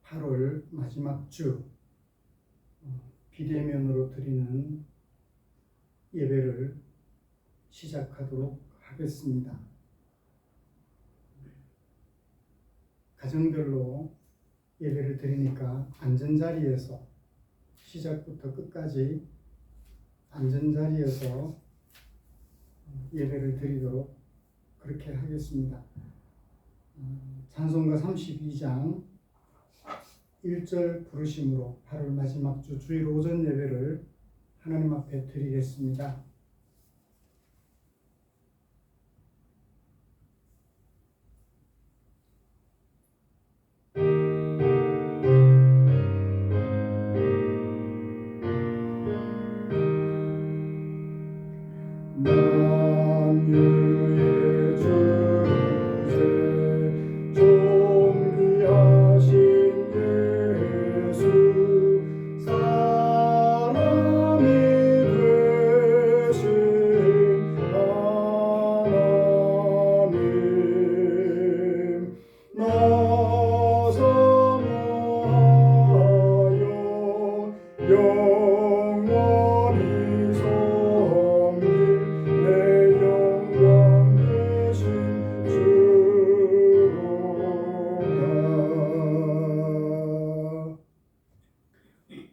8월 마지막 주 비대면으로 드리는 예배를 시작하도록 하겠습니다. 가정별로 예배를 드리니까 앉은 자리에서 시작부터 끝까지 앉은 자리에서 예배를 드리도록 그렇게 하겠습니다. 찬송가 32장 1절 부르심으로 8월 마지막 주 주일 오전 예배를 하나님 앞에 드리겠습니다.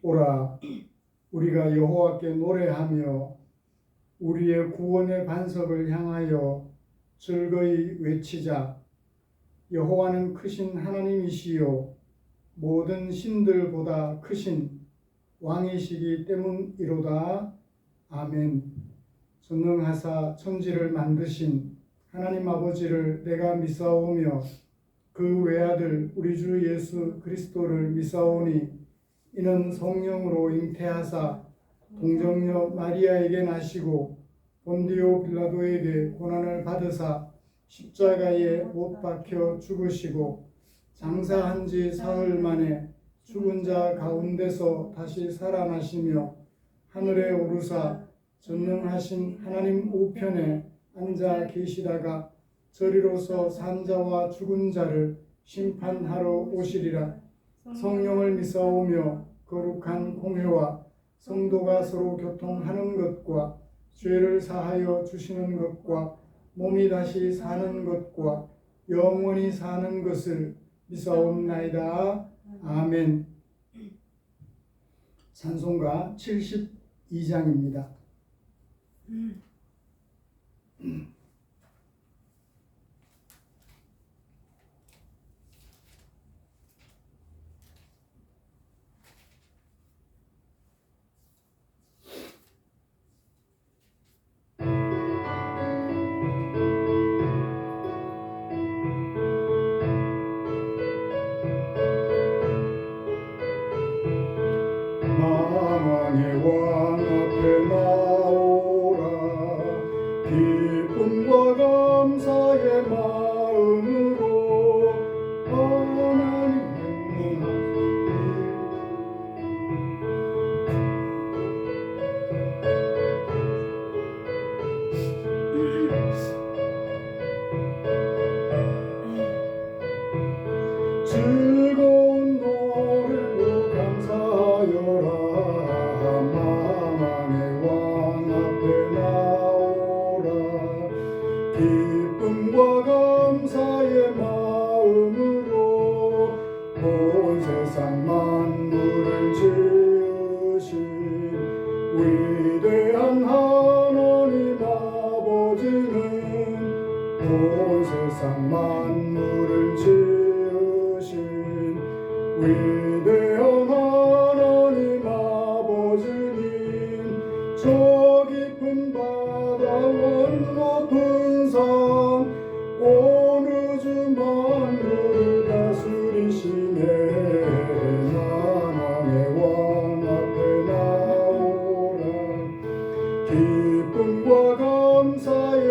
오라, 우리가 여호와께 노래하며 우리의 구원의 반석을 향하여 즐거이 외치자. 여호와는 크신 하나님이시요 모든 신들보다 크신 왕이시기 때문이로다. 아멘. 전능하사 천지를 만드신 하나님 아버지를 내가 믿사오며 그 외아들 우리 주 예수 그리스도를 믿사오니 이는 성령으로 잉태하사 동정녀 마리아에게 나시고 본디오 빌라도에게 고난을 받으사 십자가에 못 박혀 죽으시고 장사한 지 사흘 만에 죽은 자 가운데서 다시 살아나시며 하늘에 오르사 전능하신 하나님 우편에 앉아 계시다가 저리로서 산 자와 죽은 자를 심판하러 오시리라. 성령을 믿사오며 거룩한 공회와 성도가 서로 교통하는 것과 죄를 사하여 주시는 것과 몸이 다시 사는 것과 영원히 사는 것을 믿사옵나이다. 아멘. 찬송가 72장입니다. 만왕의 왕 앞에 나오라. 기쁨과 감사의 마음으로 하나님의 즐거운 노래로 감사하여라. 만왕의 왕 앞에 나오라. 기쁨과 감사의 마음으로 온 세상 만물을 지으신 위대한 하나님 아버지는 온 세상 만물을 지으신 위대한 하나님 아버지님 저 깊은 바다와 높은 산 온 우주 만물을 다스리시네. 만왕의 왕 앞에 나오라. 기쁨과 감사의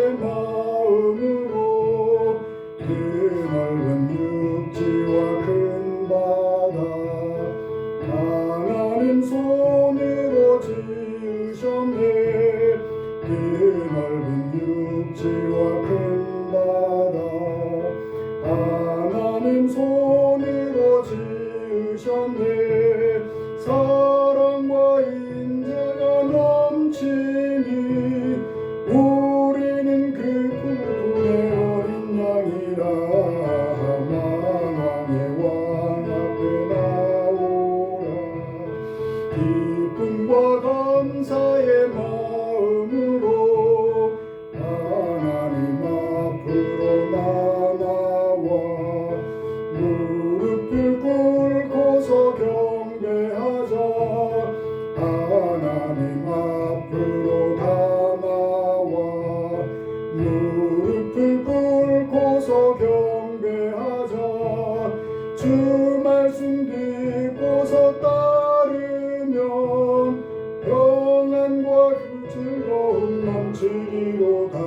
지리로 가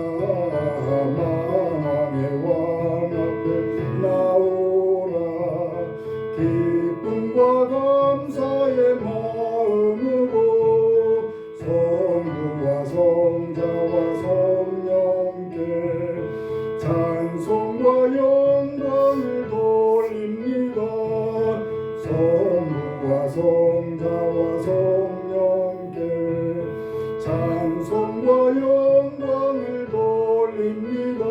만왕의 왕 앞에 나오라. 기쁨과 감사의 마음으로 성부와 성자와 성령께 찬송과 영광을 돌립니다. 성부와 성자와 성령께 찬송과 영광을 돌립니다.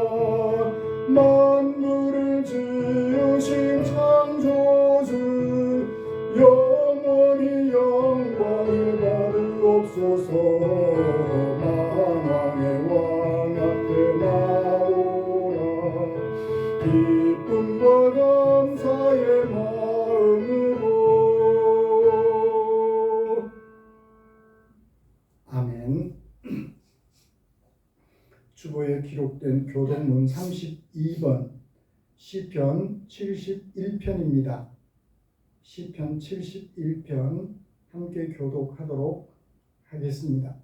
만물을 지으신 창조주 영원히 영광을 받으옵소서. 만왕의 왕 앞에 나오라. 기쁨과 감사의 마음으로. 아멘. 주보에 기록된 교독문 32번 시편 71편입니다. 시편 71편 함께 교독하도록 하겠습니다.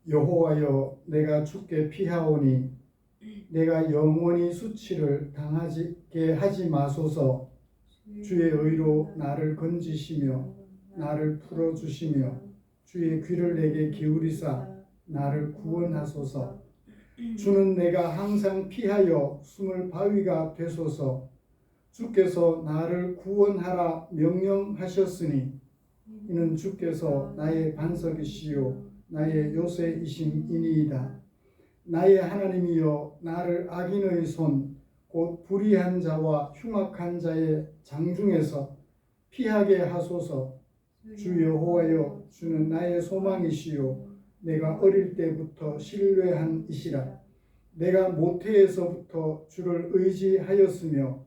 여호와여, 내가 주께 피하오니 내가 영원히 수치를 당하게 하지 마소서. 주의 의로 나를 건지시며 나를 풀어주시며 주의 귀를 내게 기울이사 나를 구원하소서. 주는 내가 항상 피하여 숨을 바위가 되소서. 주께서 나를 구원하라 명령하셨으니 이는 주께서 나의 반석이시요 나의 요새이심이니이다. 나의 하나님이여, 나를 악인의 손 곧 불의한 자와 흉악한 자의 장중에서 피하게 하소서. 주 여호와여, 주는 나의 소망이시요 내가 어릴 때부터 신뢰한 이시라. 내가 모태에서부터 주를 의지하였으며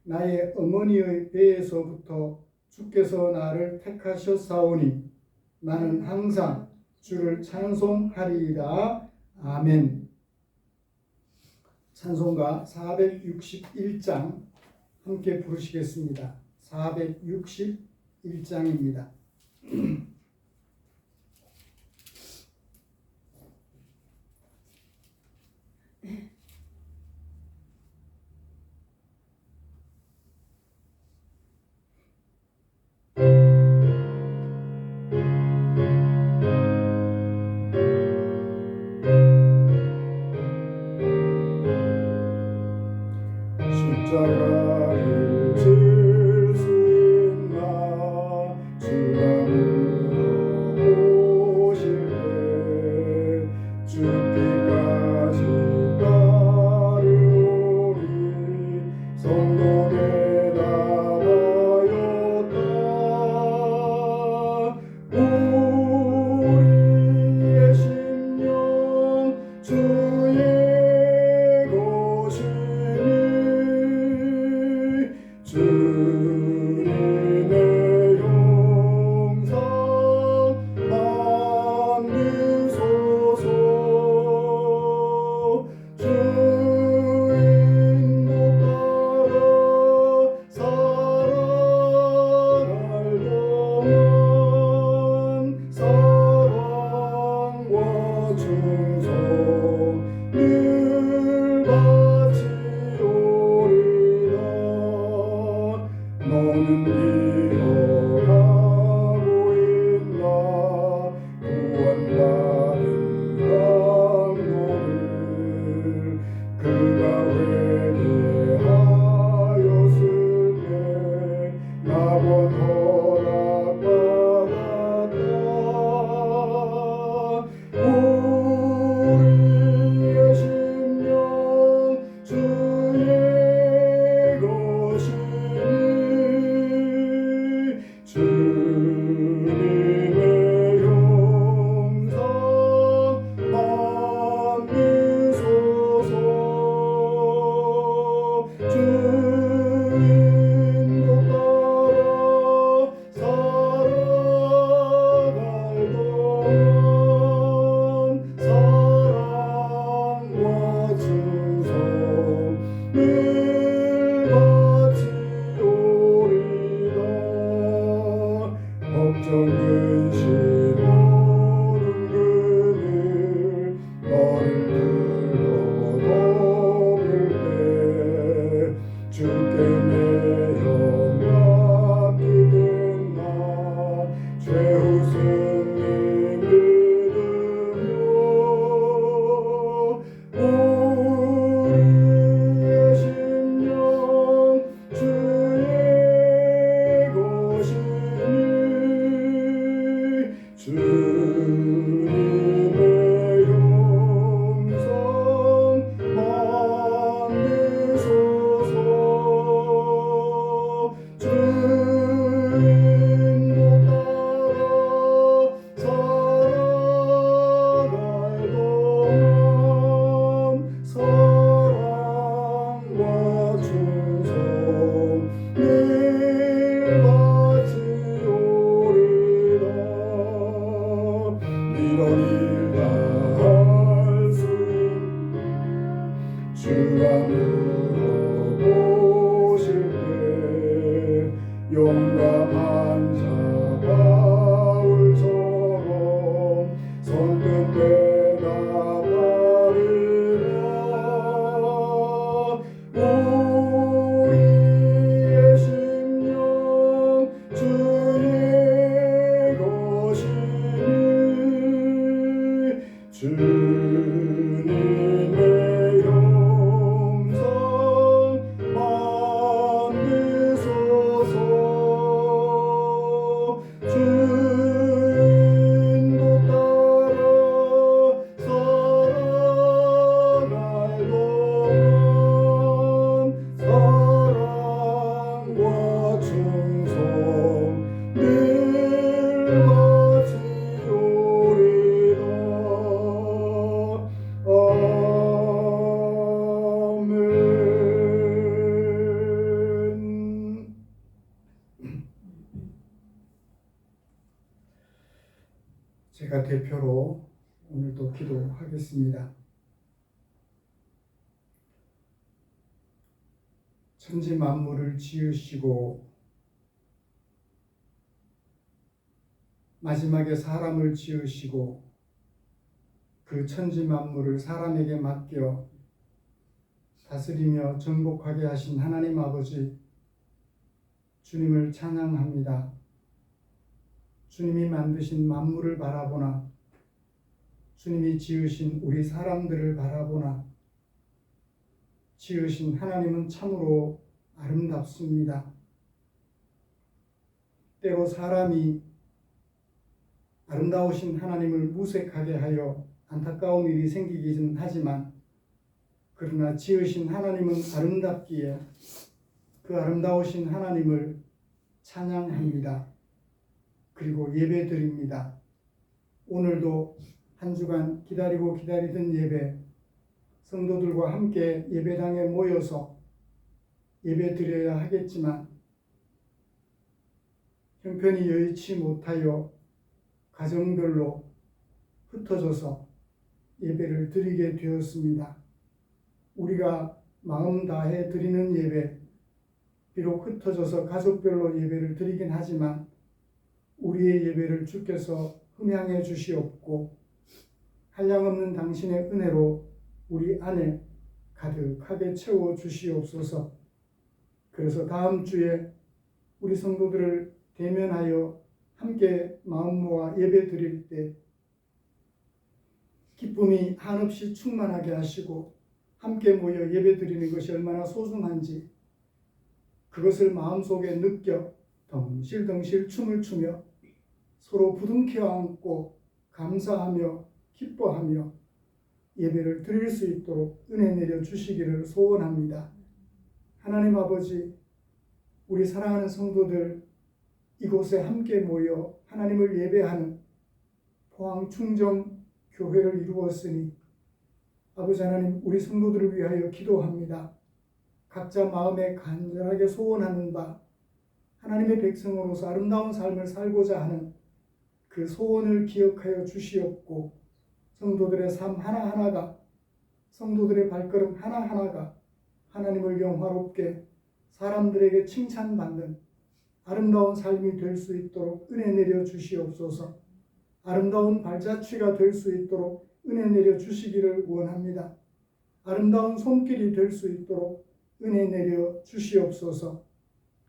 나의 어머니의 배에서부터 주께서 나를 택하셨사오니 나는 항상 주를 찬송하리이다. 아멘. 찬송가 461장 함께 부르시겠습니다. 461장입니다. 십자가를 질 수 있나 주가 물어보실 때 죽기까지 따르오리. 성도 대답하였다. 우리의 심령 주의 것이니 주님의 형상 만드소서. 주 인도 따라 살아갈 동안 사랑과 충성 늘 바치오리다. 너는 기억하고 있나 구원받은 강도를. 그가 회개하였을 때 나번 허락받았다. 주님의 형상 만드소서. 주인도 따라 살아갈 동안 사랑과 충성 늘 바치오리다. 이런 일 다할 수 주가 물어보실 때 용감한 자 바울처럼 선뜻 대답하리라. 우리의 심령 주의 것이니 주님의 형상 만드소서. 주인도 따라 살아갈 동안 사랑과 충성 늘 바치오리다. 아멘. 제가 대표로 오늘도 기도하겠습니다. 천지 만물을 지으시고 마지막에 사람을 지으시고 그 천지 만물을 사람에게 맡겨 다스리며 정복하게 하신 하나님 아버지, 주님을 찬양합니다. 주님이 만드신 만물을 바라보나 주님이 지으신 우리 사람들을 바라보나 지으신 하나님은 참으로 아름답습니다. 때로 사람이 아름다우신 하나님을 무색하게 하여 안타까운 일이 생기긴 하지만, 그러나 지으신 하나님은 아름답기에 그 아름다우신 하나님을 찬양합니다. 그리고 예배드립니다. 오늘도 한 주간 기다리던 예배, 성도들과 함께 예배당에 모여서 예배드려야 하겠지만 형편이 여의치 못하여 가정별로 흩어져서 예배를 드리게 되었습니다. 우리가 마음 다해 드리는 예배, 비록 흩어져서 가족별로 예배를 드리긴 하지만 우리의 예배를 주께서 흠양해 주시옵고 한량없는 당신의 은혜로 우리 안에 가득하게 채워 주시옵소서. 그래서 다음 주에 우리 성도들을 대면하여 함께 마음 모아 예배 드릴 때 기쁨이 한없이 충만하게 하시고 함께 모여 예배 드리는 것이 얼마나 소중한지 그것을 마음속에 느껴 덩실덩실 춤을 추며 서로 부둥켜 안고 감사하며 기뻐하며 예배를 드릴 수 있도록 은혜 내려 주시기를 소원합니다. 하나님 아버지, 우리 사랑하는 성도들 이곳에 함께 모여 하나님을 예배하는 포항 충정 교회를 이루었으니 아버지 하나님, 우리 성도들을 위하여 기도합니다. 각자 마음에 간절하게 소원하는 바 하나님의 백성으로서 아름다운 삶을 살고자 하는 그 소원을 기억하여 주시옵고 성도들의 삶 하나하나가, 성도들의 발걸음 하나하나가 하나님을 영화롭게 사람들에게 칭찬받는 아름다운 삶이 될 수 있도록 은혜 내려 주시옵소서. 아름다운 발자취가 될 수 있도록 은혜 내려 주시기를 원합니다. 아름다운 손길이 될 수 있도록 은혜 내려 주시옵소서.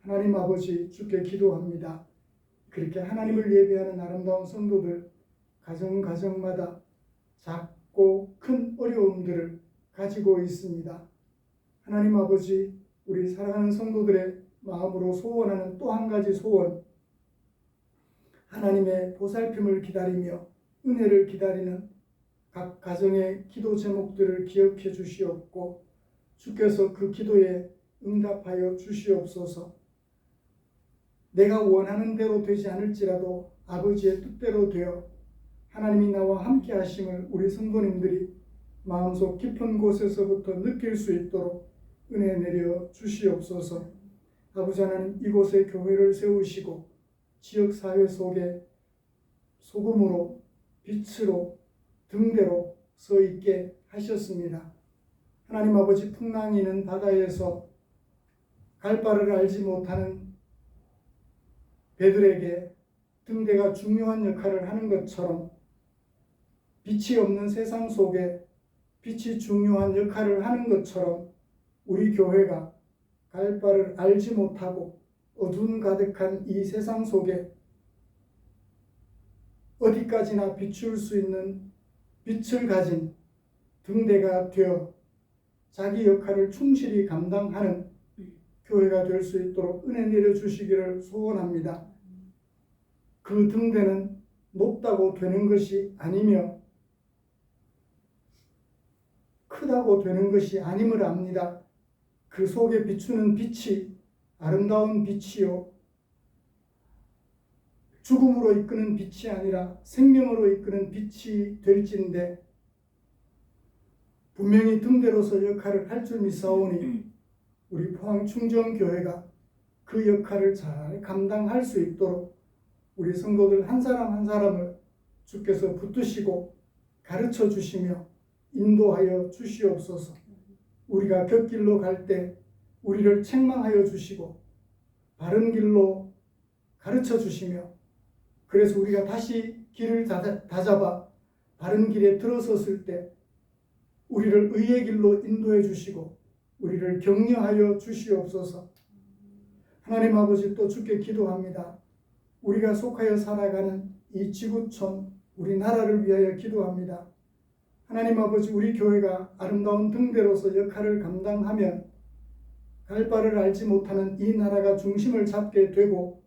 하나님 아버지, 주께 기도합니다. 그렇게 하나님을 예배하는 아름다운 성도들 가정마다 작고 큰 어려움들을 가지고 있습니다. 하나님 아버지, 우리 사랑하는 성도들의 마음으로 소원하는 또 한 가지 소원, 하나님의 보살핌을 기다리며 은혜를 기다리는 각 가정의 기도 제목들을 기억해 주시옵고 주께서 그 기도에 응답하여 주시옵소서. 내가 원하는 대로 되지 않을지라도 아버지의 뜻대로 되어 하나님이 나와 함께 하심을 우리 성도님들이 마음속 깊은 곳에서부터 느낄 수 있도록 은혜 내려 주시옵소서. 아버지 하나님, 이곳에 교회를 세우시고 지역사회 속에 소금으로 빛으로 등대로 서 있게 하셨습니다. 하나님 아버지, 풍랑이는 바다에서 갈 바를 알지 못하는 배들에게 등대가 중요한 역할을 하는 것처럼 빛이 없는 세상 속에 빛이 중요한 역할을 하는 것처럼 우리 교회가 갈 바를 알지 못하고 어둠 가득한 이 세상 속에 어디까지나 비출 수 있는 빛을 가진 등대가 되어 자기 역할을 충실히 감당하는 교회가 될 수 있도록 은혜 내려주시기를 소원합니다. 그 등대는 높다고 되는 것이 아니며 크다고 되는 것이 아님을 압니다. 그 속에 비추는 빛이 아름다운 빛이요, 죽음으로 이끄는 빛이 아니라 생명으로 이끄는 빛이 될진데 분명히 등대로서 역할을 할 줄 믿사오니 우리 포항충정교회가 그 역할을 잘 감당할 수 있도록 우리 성도들 한 사람 한 사람을 주께서 붙드시고 가르쳐 주시며 인도하여 주시옵소서. 우리가 곁길로 갈 때 우리를 책망하여 주시고 바른 길로 가르쳐 주시며, 그래서 우리가 다시 길을 다잡아 바른 길에 들어섰을 때 우리를 의의 길로 인도해 주시고 우리를 격려하여 주시옵소서. 하나님 아버지, 또 주께 기도합니다. 우리가 속하여 살아가는 이 지구촌 우리나라를 위하여 기도합니다. 하나님 아버지, 우리 교회가 아름다운 등대로서 역할을 감당하면 갈 바를 알지 못하는 이 나라가 중심을 잡게 되고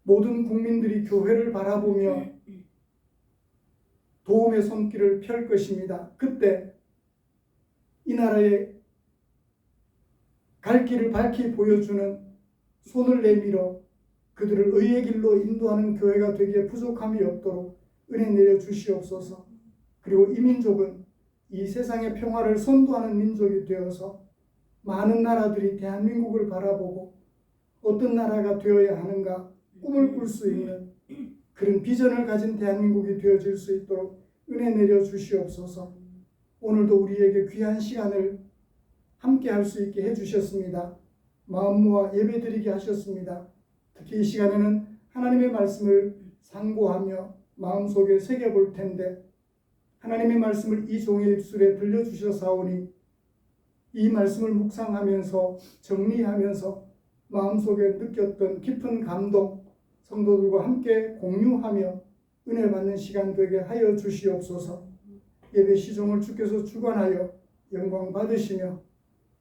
모든 국민들이 교회를 바라보며 도움의 손길을 펼 것입니다. 그때 이 나라의 갈 길을 밝히 보여주는 손을 내밀어 그들을 의의 길로 인도하는 교회가 되기에 부족함이 없도록 은혜 내려 주시옵소서. 그리고 이 민족은 이 세상의 평화를 선도하는 민족이 되어서 많은 나라들이 대한민국을 바라보고 어떤 나라가 되어야 하는가 꿈을 꿀 수 있는 그런 비전을 가진 대한민국이 되어질 수 있도록 은혜 내려 주시옵소서. 오늘도 우리에게 귀한 시간을 함께 할 수 있게 해주셨습니다. 마음 모아 예배 드리게 하셨습니다. 특히 이 시간에는 하나님의 말씀을 상고하며 마음속에 새겨볼 텐데 하나님의 말씀을 이 종의 입술에 들려주셔사오니 이 말씀을 묵상하면서 정리하면서 마음속에 느꼈던 깊은 감동 성도들과 함께 공유하며 은혜 받는 시간 되게 하여 주시옵소서. 예배 시종을 주께서 주관하여 영광 받으시며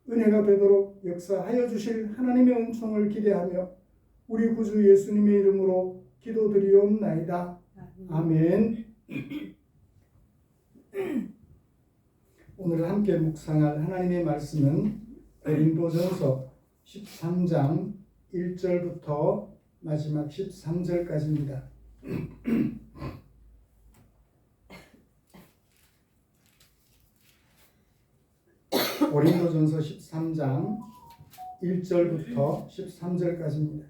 은혜가 되도록 역사하여 주실 하나님의 은총을 기대하며 우리 구주 예수님의 이름으로 기도드리옵나이다. 아멘. 오늘 함께 묵상할 하나님의 말씀은 고린도전서 13장 1절부터 마지막 13절까지입니다. 고린도전서 13장 1절부터 13절까지입니다.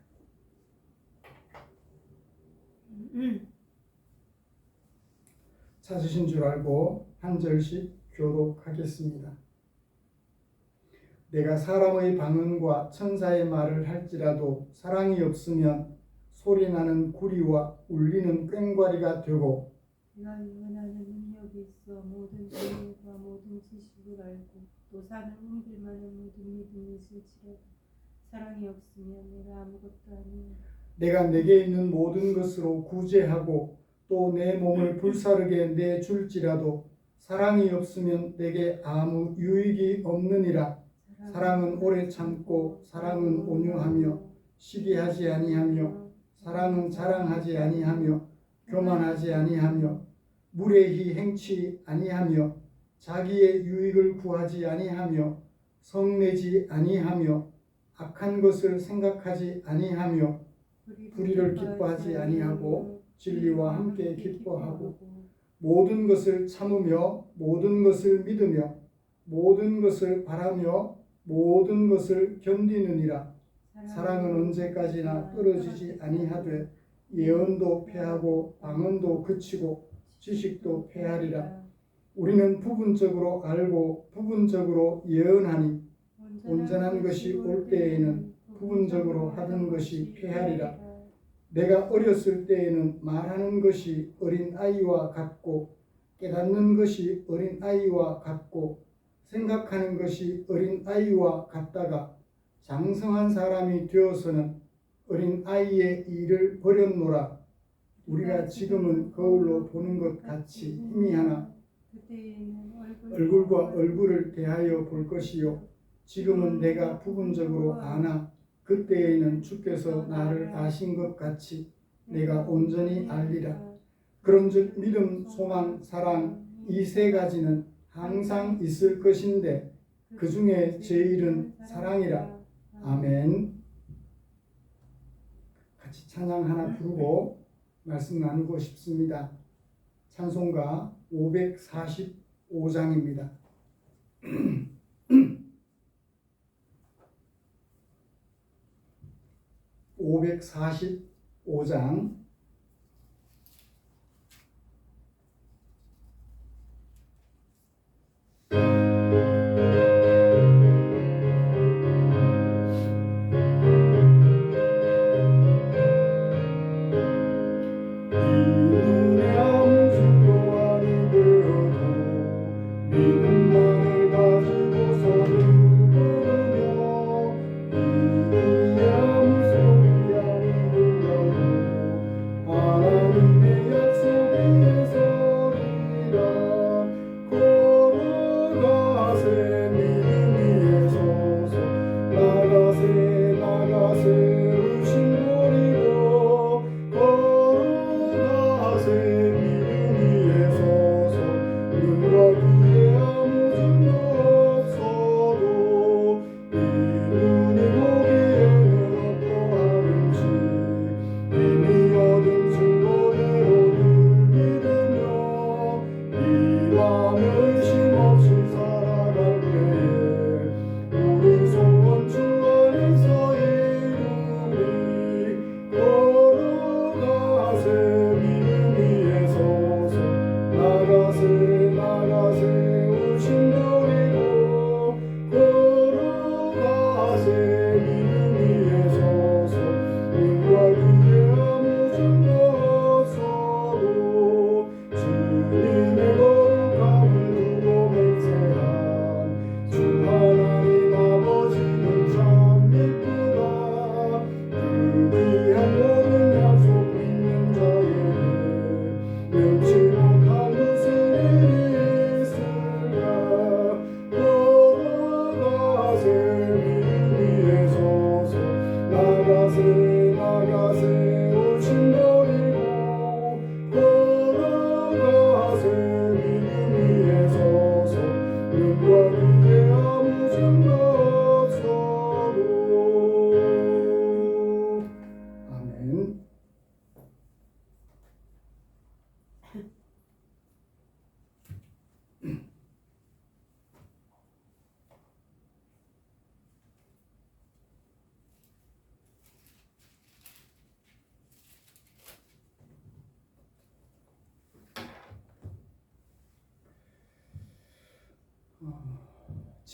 찾으신 줄 알고 한 절씩 교독하겠습니다. 내가 사람의 방언과 천사의 말을 할지라도 사랑이 없으면 소리나는 구리와 울리는 꽹과리가 되고 내가 원하는 능력이 있어 모든 지혜와 모든 지식을 알고 또 사는 옮길 만한 모든 믿음이 있을지라도 사랑이 없으면 내가 아무것도 아니야. 내가 내게 있는 모든 것으로 구제하고 또 내 몸을 불사르게 내줄지라도 사랑이 없으면 내게 아무 유익이 없느니라. 사랑은 오래 참고 사랑은 온유하며 시기하지 아니하며 사랑은 자랑하지 아니하며 교만하지 아니하며 무례히 행치 아니하며 자기의 유익을 구하지 아니하며 성내지 아니하며 악한 것을 생각하지 아니하며 불의를 기뻐하지 아니하고 진리와 함께 기뻐하고 모든 것을 참으며 모든 것을 믿으며 모든 것을 바라며 모든 것을 견디느니라. 사랑은 언제까지나 떨어지지 아니하되 예언도 패하고 방언도 그치고 지식도 패하리라. 우리는 부분적으로 알고 부분적으로 예언하니 온전한 것이 올 때에는 부분적으로 하던 것이 패하리라. 내가 어렸을 때에는 말하는 것이 어린아이와 같고 깨닫는 것이 어린아이와 같고 생각하는 것이 어린아이와 같다가 장성한 사람이 되어서는 어린아이의 일을 버렸노라. 우리가 지금은 거울로 보는 것 같이 희미하나 얼굴과 얼굴을 대하여 볼 것이요 지금은 내가 부분적으로 아나 그때에는 주께서 나를 아신 것 같이 내가 온전히 알리라. 그런즉 믿음, 소망, 사랑 이 세 가지는 항상 있을 것인데 그 중에 제일은 사랑이라. 아멘. 같이 찬양 하나 부르고 말씀 나누고 싶습니다. 찬송가 545장입니다. 545장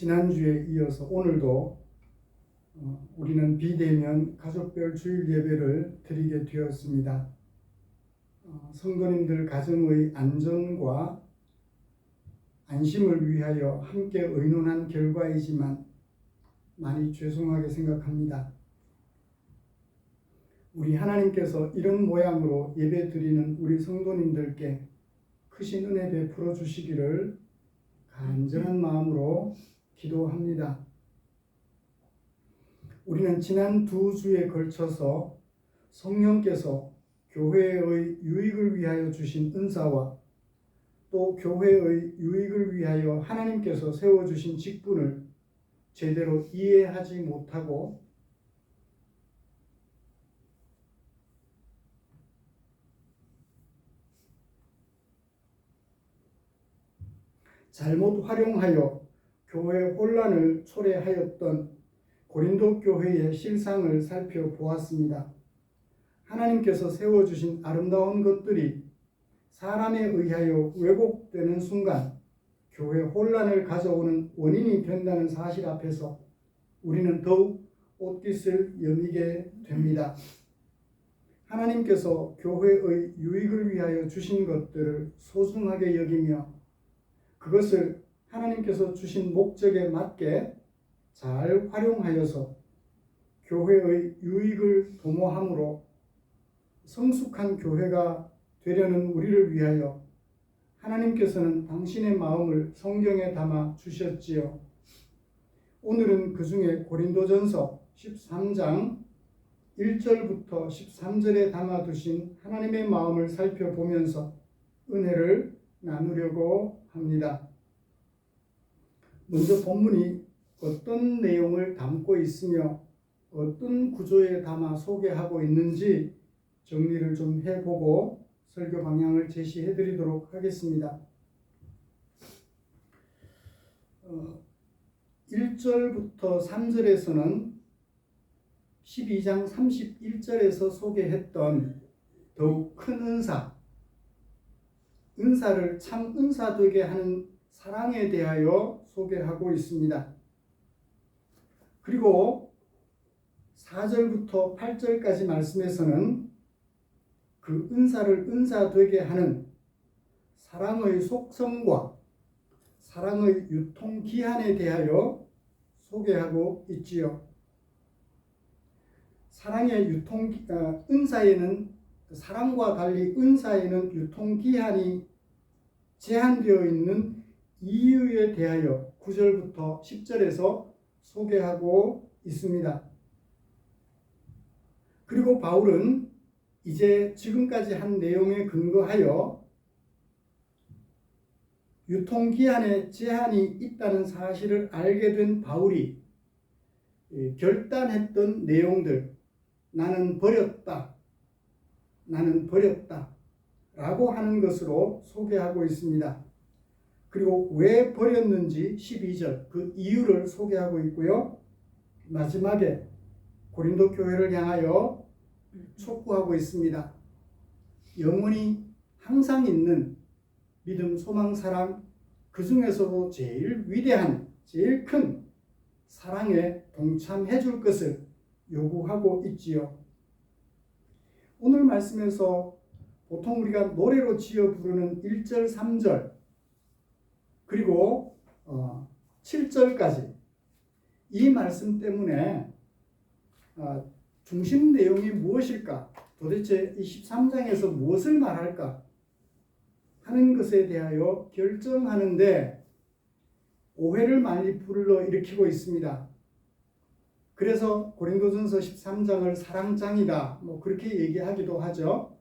지난주에 이어서 오늘도 우리는 비대면 가족별 주일 예배를 드리게 되었습니다. 성도님들 가정의 안전과 안심을 위하여 함께 의논한 결과이지만 많이 죄송하게 생각합니다. 우리 하나님께서 이런 모양으로 예배 드리는 우리 성도님들께 크신 은혜 베풀어 주시기를 간절한 마음으로 기도합니다. 우리는 지난 2주에 걸쳐서 성령께서 교회의 유익을 위하여 주신 은사와 또 교회의 유익을 위하여 하나님께서 세워주신 직분을 제대로 이해하지 못하고 잘못 활용하여 교회 혼란을 초래하였던 고린도 교회의 실상을 살펴보았습니다. 하나님께서 세워주신 아름다운 것들이 사람에 의하여 왜곡되는 순간 교회 혼란을 가져오는 원인이 된다는 사실 앞에서 우리는 더욱 옷깃을 여미게 됩니다. 하나님께서 교회의 유익을 위하여 주신 것들을 소중하게 여기며 그것을 하나님께서 주신 목적에 맞게 잘 활용하여서 교회의 유익을 도모함으로 성숙한 교회가 되려는 우리를 위하여 하나님께서는 당신의 마음을 성경에 담아 주셨지요. 오늘은 그 중에 고린도전서 13장 1절부터 13절에 담아두신 하나님의 마음을 살펴보면서 은혜를 나누려고 합니다. 먼저 본문이 어떤 내용을 담고 있으며 어떤 구조에 담아 소개하고 있는지 정리를 좀 해보고 설교 방향을 제시해 드리도록 하겠습니다. 1절부터 3절에서는 12장 31절에서 소개했던 더욱 큰 은사를 참 은사되게 하는 사랑에 대하여 소개하고 있습니다. 그리고 4절부터 8절까지 말씀에서는 그 은사를 은사되게 하는 사랑의 속성과 사랑의 유통기한에 대하여 소개하고 있지요. 사랑의 은사에는 사랑과 달리 은사에는 유통기한이 제한되어 있는 이유에 대하여 9절부터 10절에서 소개하고 있습니다. 그리고 바울은 이제 지금까지 한 내용에 근거하여 유통기한에 제한이 있다는 사실을 알게 된 바울이 결단했던 내용들, 나는 버렸다 라고 하는 것으로 소개하고 있습니다. 그리고 왜 버렸는지 12절 그 이유를 소개하고 있고요. 마지막에 고린도 교회를 향하여 촉구하고 있습니다. 영원히 항상 있는 믿음, 소망, 사랑, 그 중에서도 제일 위대한, 제일 큰 사랑에 동참해 줄 것을 요구하고 있지요. 오늘 말씀에서 보통 우리가 노래로 지어 부르는 1절, 3절 그리고 7절까지 이 말씀 때문에 중심 내용이 무엇일까? 도대체 이 13장에서 무엇을 말할까? 하는 것에 대하여 결정하는데 오해를 많이 불러일으키고 있습니다. 그래서 고린도전서 13장을 사랑장이다 그렇게 얘기하기도 하죠.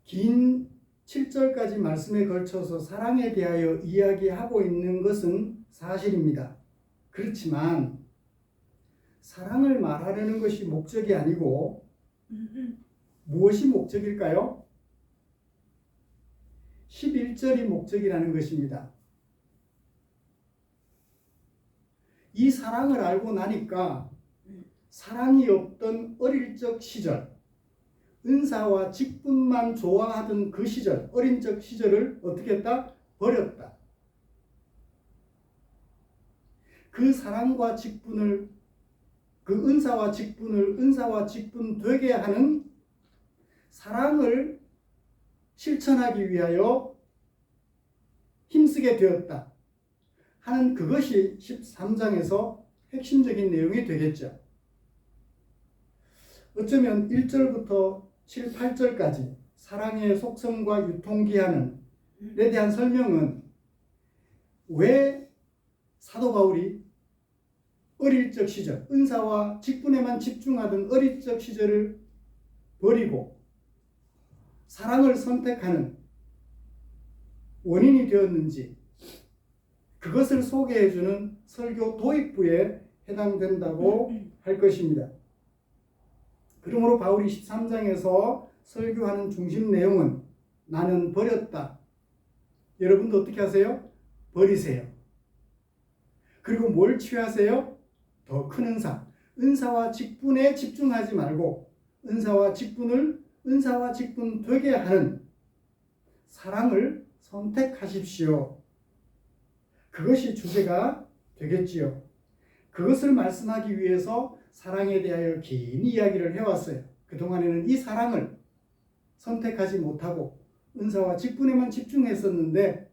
긴 7절까지 말씀에 걸쳐서 사랑에 대하여 이야기하고 있는 것은 사실입니다. 그렇지만 사랑을 말하려는 것이 목적이 아니고 무엇이 목적일까요? 11절이 목적이라는 것입니다. 이 사랑을 알고 나니까 사랑이 없던 어릴 적 시절, 은사와 직분만 좋아하던 그 시절, 어린 적 시절을 어떻게 했다? 버렸다. 그 사랑과 직분을, 그 은사와 직분 되게 하는 사랑을 실천하기 위하여 힘쓰게 되었다 하는 그것이 13장에서 핵심적인 내용이 되겠죠. 어쩌면 1절부터 7, 8절까지 사랑의 속성과 유통기한에 대한 설명은 왜 사도 바울이 어릴 적 시절, 은사와 직분에만 집중하던 어릴 적 시절을 버리고 사랑을 선택하는 원인이 되었는지 그것을 소개해주는 설교 도입부에 해당된다고 할 것입니다. 그러므로 바울이 13장에서 설교하는 중심 내용은 나는 버렸다. 여러분도 어떻게 하세요? 버리세요. 그리고 뭘 취하세요? 더 큰 은사. 은사와 직분에 집중하지 말고 은사와 직분 되게 하는 사랑을 선택하십시오. 그것이 주제가 되겠지요. 그것을 말씀하기 위해서 사랑에 대하여 긴 이야기를 해왔어요. 그동안에는 이 사랑을 선택하지 못하고 은사와 직분에만 집중했었는데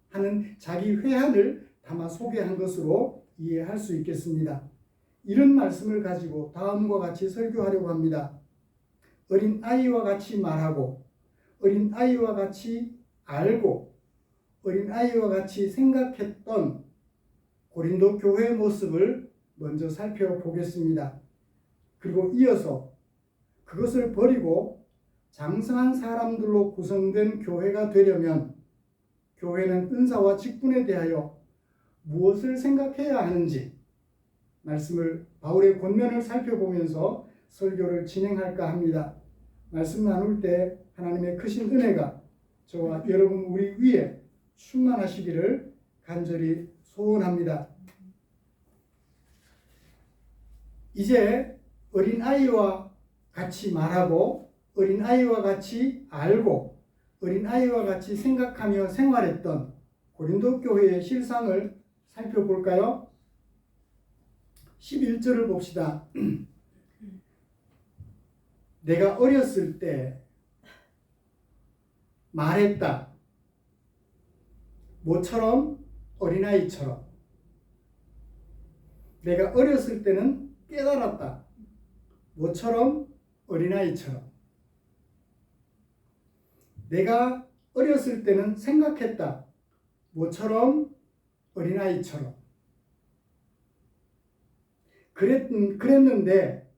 하는 자기 회한을 담아 소개한 것으로 이해할 수 있겠습니다. 이런 말씀을 가지고 다음과 같이 설교하려고 합니다. 어린 아이와 같이 말하고 어린 아이와 같이 알고 어린 아이와 같이 생각했던 고린도 교회의 모습을 먼저 살펴보겠습니다. 그리고 이어서 그것을 버리고 장성한 사람들로 구성된 교회가 되려면 교회는 은사와 직분에 대하여 무엇을 생각해야 하는지 말씀을 바울의 권면을 살펴보면서 설교를 진행할까 합니다. 말씀 나눌 때 하나님의 크신 은혜가 저와 여러분 우리 위에 충만하시기를 간절히 소원합니다. 이제 어린아이와 같이 말하고 어린아이와 같이 알고 어린아이와 같이 생각하며 생활했던 고린도 교회의 실상을 살펴볼까요? 11절을 봅시다. 내가 어렸을 때 말했다. 뭐처럼? 어린아이처럼. 내가 어렸을 때는 깨달았다. 뭐처럼? 어린아이처럼. 내가 어렸을 때는 생각했다. 뭐처럼? 어린아이처럼. 그랬는데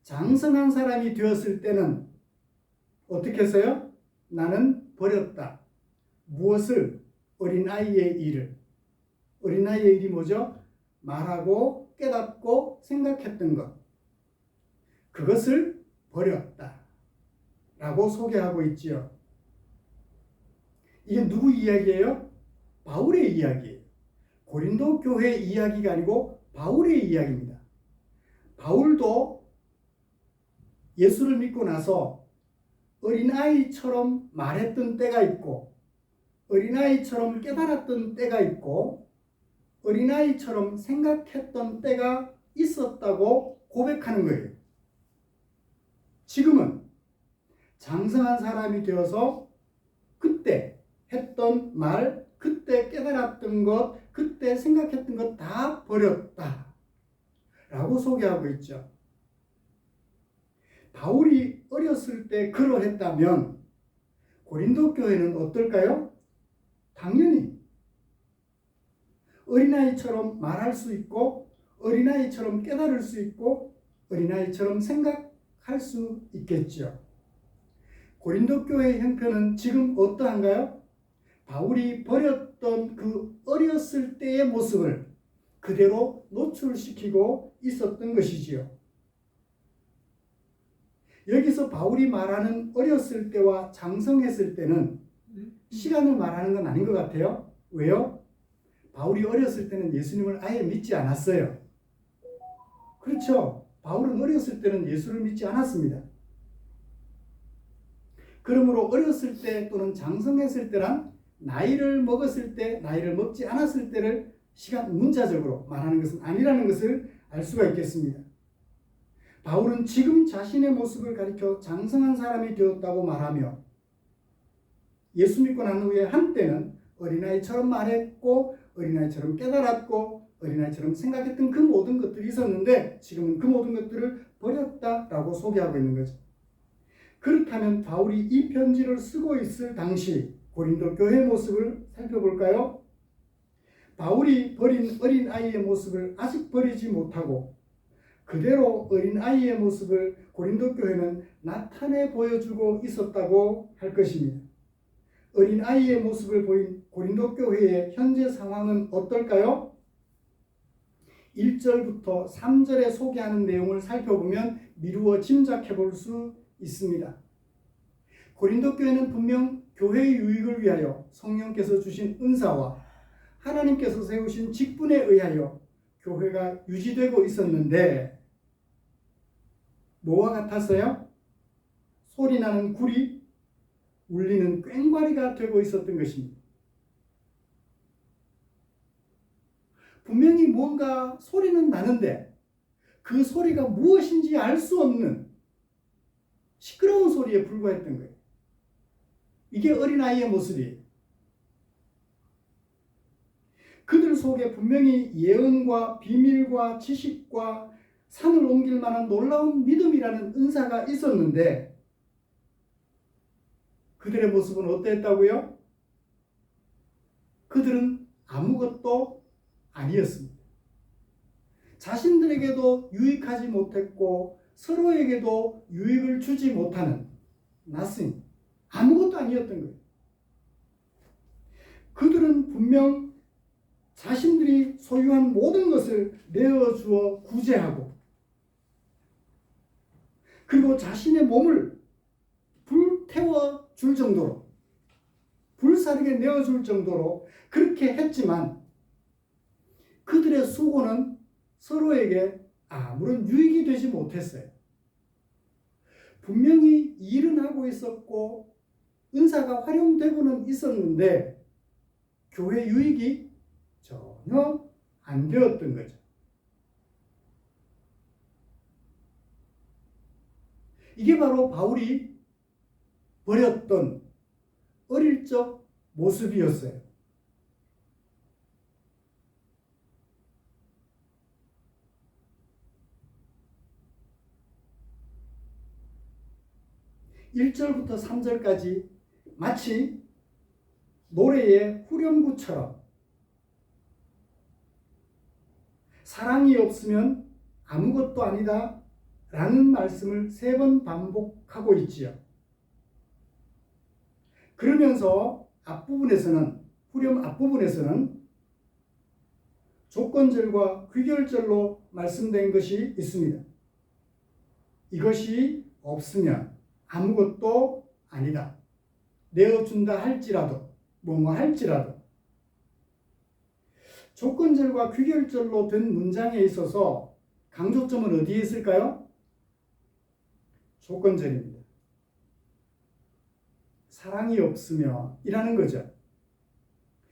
장성한 사람이 되었을 때는 어떻게 했어요? 나는 버렸다. 무엇을? 어린아이의 일을. 어린아이의 일이 뭐죠? 말하고 깨닫고 생각했던 것. 그것을 버렸다. 라고 소개하고 있지요. 이게 누구 이야기예요? 바울의 이야기예요. 고린도 교회 이야기가 아니고 바울의 이야기입니다. 바울도 예수를 믿고 나서 어린아이처럼 말했던 때가 있고 어린아이처럼 깨달았던 때가 있고 어린아이처럼 생각했던 때가 있었다고 고백하는 거예요. 지금은 장성한 사람이 되어서 그때 했던 말, 그때 깨달았던 것, 그때 생각했던 것 다 버렸다 라고 소개하고 있죠. 바울이 어렸을 때 그러했다면 고린도 교회는 어떨까요? 당연히 어린아이처럼 말할 수 있고 어린아이처럼 깨달을 수 있고 어린아이처럼 생각할 수 있겠죠. 고린도 교회의 형편은 지금 어떠한가요? 바울이 버렸던 그 어렸을 때의 모습을 그대로 노출시키고 있었던 것이지요. 여기서 바울이 말하는 어렸을 때와 장성했을 때는 시간을 말하는 건 아닌 것 같아요. 왜요? 바울이 어렸을 때는 예수님을 아예 믿지 않았어요. 그렇죠. 바울은 어렸을 때는 예수를 믿지 않았습니다. 그러므로 어렸을 때 또는 장성했을 때란 나이를 먹었을 때, 나이를 먹지 않았을 때를 시간 문자적으로 말하는 것은 아니라는 것을 알 수가 있겠습니다. 바울은 지금 자신의 모습을 가리켜 장성한 사람이 되었다고 말하며 예수 믿고 난 후에 한때는 어린아이처럼 말했고 어린아이처럼 깨달았고 어린아이처럼 생각했던 그 모든 것들이 있었는데 지금은 그 모든 것들을 버렸다라고 소개하고 있는 거죠. 그렇다면 바울이 이 편지를 쓰고 있을 당시 고린도 교회의 모습을 살펴볼까요? 바울이 버린 어린아이의 모습을 아직 버리지 못하고 그대로 어린아이의 모습을 고린도 교회는 나타내 보여주고 있었다고 할 것입니다. 어린아이의 모습을 보인 고린도 교회의 현재 상황은 어떨까요? 1절부터 3절에 소개하는 내용을 살펴보면 미루어 짐작해 볼 수 있습니다. 고린도 교회는 분명 교회의 유익을 위하여 성령께서 주신 은사와 하나님께서 세우신 직분에 의하여 교회가 유지되고 있었는데 뭐와 같았어요? 소리나는 구리, 울리는 꽹과리가 되고 있었던 것입니다. 분명히 뭔가 소리는 나는데 그 소리가 무엇인지 알 수 없는 시끄러운 소리에 불과했던 거예요. 이게 어린아이의 모습이에요. 그들 속에 분명히 예언과 비밀과 지식과 산을 옮길 만한 놀라운 믿음이라는 은사가 있었는데 그들의 모습은 어땠다고요? 그들은 아무것도 아니었습니다. 자신들에게도 유익하지 못했고 서로에게도 유익을 주지 못하는 nothing, 아무것도 아니었던 거예요. 그들은 분명 자신들이 소유한 모든 것을 내어주어 구제하고 그리고 자신의 몸을 불태워 줄 정도로 불사르게 내어줄 정도로 그렇게 했지만 그들의 수고는 서로에게 아무런 유익이 되지 못했어요. 분명히 일은 하고 있었고 은사가 활용되고는 있었는데 교회 유익이 전혀 안 되었던 거죠. 이게 바로 바울이 버렸던 어릴 적 모습이었어요. (1절부터) (3절까지) 마치 노래의 후렴구처럼 사랑이 없으면 아무것도 아니다 라는 말씀을 3번 반복하고 있지요. 그러면서 앞부분에서는 후렴 앞부분에서는 조건절과 귀결절로 말씀된 것이 있습니다. 이것이 없으면 아무것도 아니다. 내어준다 할지라도 뭐뭐 할지라도 조건절과 귀결절로 된 문장에 있어서 강조점은 어디에 있을까요? 조건절입니다. 사랑이 없으면 이라는 거죠.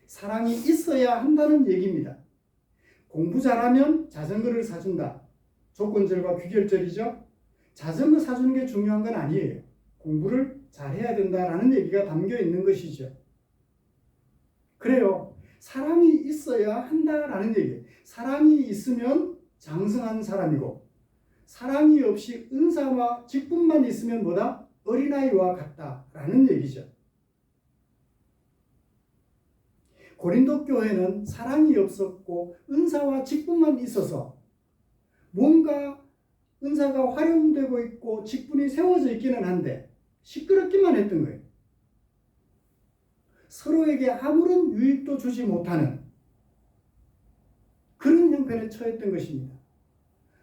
사랑이 있어야 한다는 얘기입니다. 공부 잘하면 자전거를 사준다. 조건절과 귀결절이죠. 자전거 사주는 게 중요한 건 아니에요. 공부를 잘해야 된다라는 얘기가 담겨 있는 것이죠. 그래요. 사랑이 있어야 한다라는 얘기예요. 사랑이 있으면 장성한 사람이고 사랑이 없이 은사와 직분만 있으면 뭐다? 어린아이와 같다라는 얘기죠. 고린도 교회는 사랑이 없었고 은사와 직분만 있어서 뭔가 은사가 활용되고 있고 직분이 세워져 있기는 한데 시끄럽기만 했던 거예요. 서로에게 아무런 유익도 주지 못하는 그런 형편에 처했던 것입니다.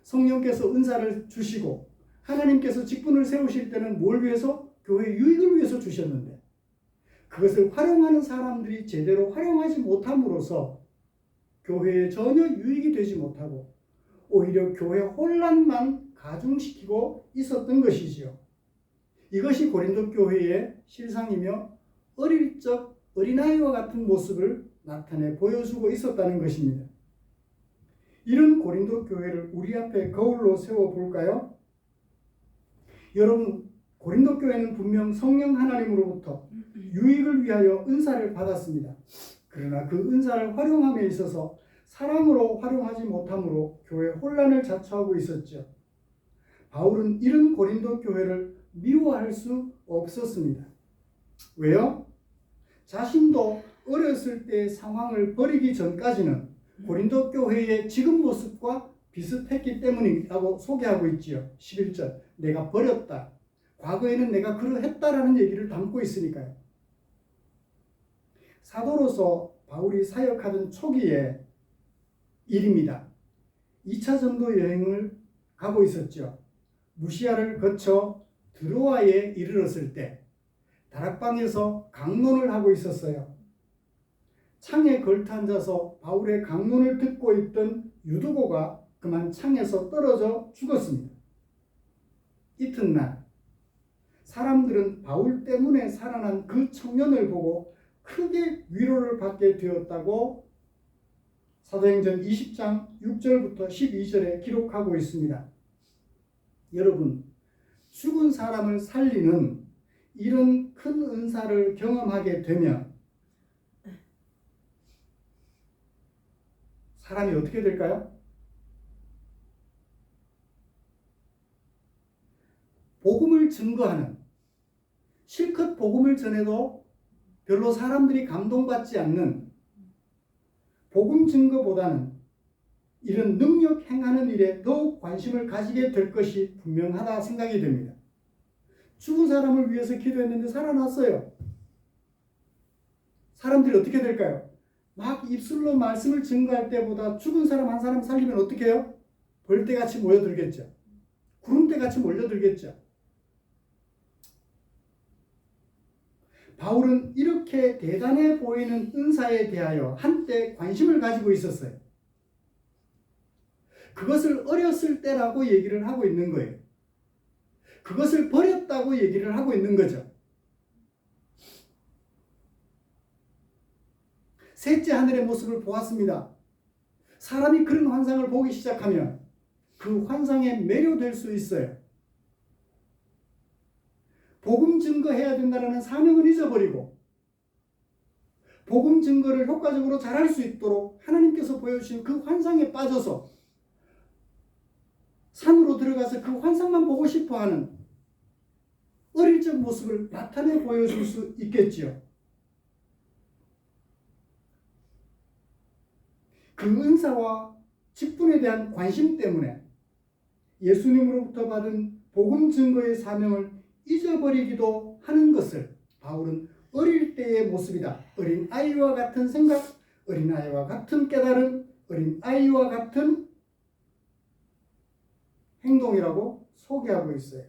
성령께서 은사를 주시고 하나님께서 직분을 세우실 때는 뭘 위해서? 교회의 유익을 위해서 주셨는데 그것을 활용하는 사람들이 제대로 활용하지 못함으로써 교회에 전혀 유익이 되지 못하고 오히려 교회 혼란만 가중시키고 있었던 것이지요. 이것이 고린도 교회의 실상이며 어릴 적 어린아이와 같은 모습을 나타내 보여주고 있었다는 것입니다. 이런 고린도 교회를 우리 앞에 거울로 세워볼까요? 여러분, 고린도 교회는 분명 성령 하나님으로부터 유익을 위하여 은사를 받았습니다. 그러나 그 은사를 활용함에 있어서 사랑으로 활용하지 못함으로 교회 혼란을 자초하고 있었죠. 바울은 이런 고린도 교회를 미워할 수 없었습니다. 왜요? 자신도 어렸을 때의 상황을 버리기 전까지는 고린도 교회의 지금 모습과 비슷했기 때문이라고 소개하고 있지요. 11절 내가 버렸다. 과거에는 내가 그러했다라는 얘기를 담고 있으니까요. 사도로서 바울이 사역하던 초기의 일입니다. 2차 전도 여행을 가고 있었죠. 무시아를 거쳐 드로아에 이르렀을 때 다락방에서 강론을 하고 있었어요. 창에 걸터 앉아서 바울의 강론을 듣고 있던 유두고가 그만 창에서 떨어져 죽었습니다. 이튿날 사람들은 바울 때문에 살아난 그 청년을 보고 크게 위로를 받게 되었다고 사도행전 20장 6절부터 12절에 기록하고 있습니다. 여러분, 죽은 사람을 살리는 이런 큰 은사를 경험하게 되면 사람이 어떻게 될까요? 복음을 증거하는, 실컷 복음을 전해도 별로 사람들이 감동받지 않는 복음 증거보다는 이런 능력 행하는 일에 더욱 관심을 가지게 될 것이 분명하다 생각이 됩니다. 죽은 사람을 위해서 기도했는데 살아났어요. 사람들이 어떻게 될까요? 막 입술로 말씀을 증거할 때보다 죽은 사람 한 사람 살리면 어떻게 해요? 벌떼같이 모여들겠죠. 구름대같이 몰려들겠죠. 바울은 이렇게 대단해 보이는 은사에 대하여 한때 관심을 가지고 있었어요. 그것을 어렸을 때라고 얘기를 하고 있는 거예요. 그것을 버렸다고 얘기를 하고 있는 거죠. 셋째 하늘의 모습을 보았습니다. 사람이 그런 환상을 보기 시작하면 그 환상에 매료될 수 있어요. 복음 증거해야 된다는 사명을 잊어버리고 복음 증거를 효과적으로 잘할 수 있도록 하나님께서 보여주신 그 환상에 빠져서 산으로 들어가서 그 환상만 보고 싶어하는 어릴 적 모습을 나타내 보여줄 수 있겠지요. 그 은사와 직분에 대한 관심 때문에 예수님으로부터 받은 복음 증거의 사명을 잊어버리기도 하는 것을 바울은 어릴 때의 모습이다. 어린 아이와 같은 생각, 어린 아이와 같은 깨달음, 어린 아이와 같은 행동이라고 소개하고 있어요.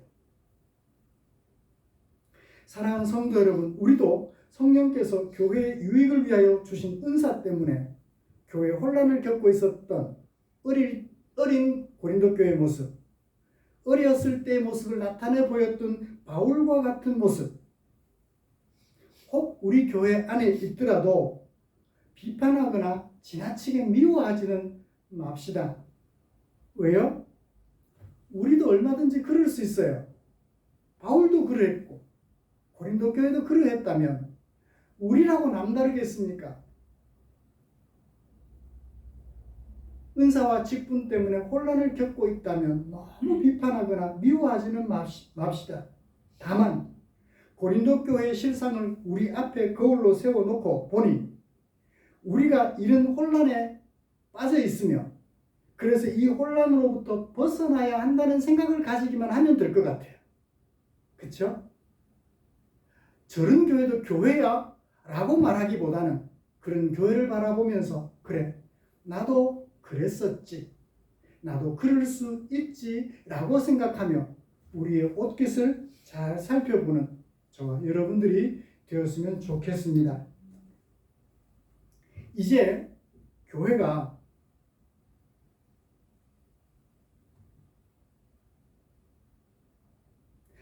사랑하는 성도 여러분, 우리도 성령께서 교회의 유익을 위하여 주신 은사 때문에 교회 혼란을 겪고 있었던 어린 고린도 교회의 모습, 어렸을 때의 모습을 나타내 보였던 바울과 같은 모습, 혹 우리 교회 안에 있더라도 비판하거나 지나치게 미워하지는 맙시다. 왜요? 우리도 얼마든지 그럴 수 있어요. 바울도 그랬고 고린도 교회도 그러했다면 우리라고 남다르겠습니까? 은사와 직분 때문에 혼란을 겪고 있다면 너무 비판하거나 미워하지는 맙시다. 다만 고린도 교회의 실상을 우리 앞에 거울로 세워놓고 보니 우리가 이런 혼란에 빠져 있으며 그래서 이 혼란으로부터 벗어나야 한다는 생각을 가지기만 하면 될 것 같아요. 그렇죠? 저런 교회도 교회야? 라고 말하기보다는 그런 교회를 바라보면서 그래, 나도 그랬었지, 나도 그럴 수 있지 라고 생각하며 우리의 옷깃을 잘 살펴보는 저와 여러분들이 되었으면 좋겠습니다. 이제 교회가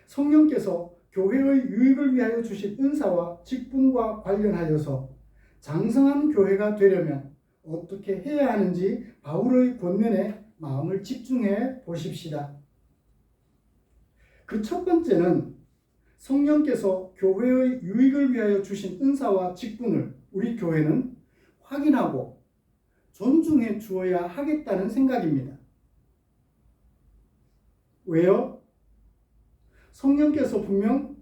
성령께서 교회의 유익을 위하여 주신 은사와 직분과 관련하여서 장성한 교회가 되려면 어떻게 해야 하는지 바울의 권면에 마음을 집중해 보십시다. 그 첫 번째는 성령께서 교회의 유익을 위하여 주신 은사와 직분을 우리 교회는 확인하고 존중해 주어야 하겠다는 생각입니다. 왜요? 성령께서 분명